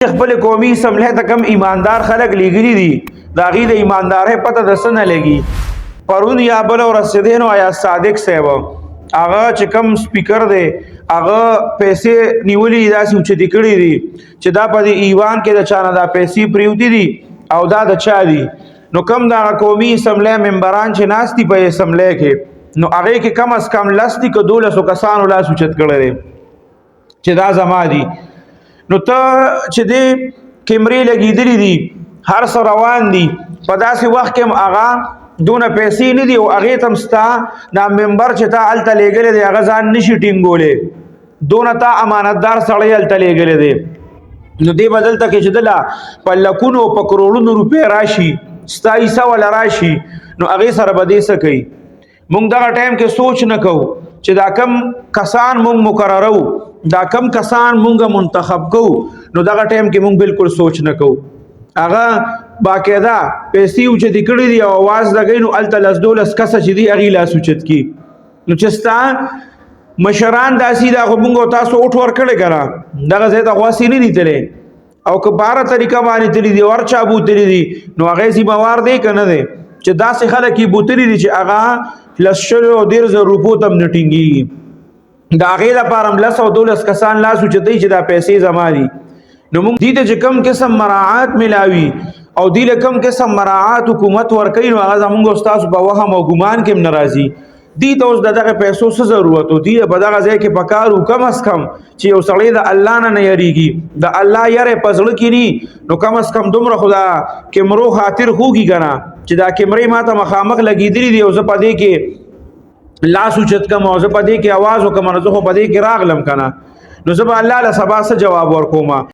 خپل قومي سملې ته کم ایماندار خلک لګري دي دا غي د ایماندارۍ پته د سن لګي پرون یا بل ورسېدین او یا صادق صاحب هغه چې کم سپیکر دی هغه پیسې نیولې داسې چې دکړي دي چې دا په ایوان کې د چانه دا پیسې پریوتی دي او دا د چا دي نو کم دا قومي سملې ممبران چې ناشتي په سملې کې نو هغه کې کم از کم لاستی کو 1200 کسانو لا سوچت کړي چې دا زما دي نو ته چې دې کیمرې لګېدلې دي هر څه روان دي په داسې وخت کې هغه دونه پیسې نه دي او هغې ته هم ستا دا ممبر چې تا هلته لېږلی دی هغه ځان نشي ټینګولی دونه تا امانتدار سړی هلته لېږلی دی نو دې به دلته کې چې دله په لکونو په کروړونو روپۍ راشي ستا حصه وله راشي نو هغې سره به دې څه کوي مونږ دغه ټایم کې سوچ نه کوو چې دا کم کسان مونږ مقررو دا کم کسان مونږه منتخب کو نو دغه ټایم کې مونږ بالکل سوچ نه کو هغه باقاعده پیسې اوچت کړي دي او आवाज لګي نو الته لس دولس کس چې دی اغي لاس اوچت کی نو چې ستا مشران داسي دا مونږ تاسو اوټ ور کړی کړه دغه زه ته غواسی نه دي تلې او که بار طریقه باندې تللی دي ورچا بوتلی دي نو هغه سي موار دی کنه دی چې داسې خلک یې بوتلی دي چې هغه لسشلو او 1.5 روپو تم نټینګي دا هغې لپاره هم 112 کسان لاس اوچتوي چې دا پیسې زما دي نو موږ دې ته چې کوم قسم مراعات ملاوي او دې له کوم قسم مراعات حکومت ورکوي نو هغه زموږ او ستاسو په وهم او ګمان کې هم نه راځي دې ته اوس د دغه پیسو څه ضرورت و دې په دغه ځای کې پکار و کم از کم چې یو سړی د الله نه یریږي د الله یری په زړه کې ني نو کم از کم دومره خو دا کیمرو خاطر خوږي که نه چې دا کیمرې ما ته مخامخ لګېدلي دي او زه په دې کې لاس اوچت کم او زه په دې کې आवाज وکم نو زه خو په دې کې راغلم کنه نو زه به الله له سبا څه جواب ورکوم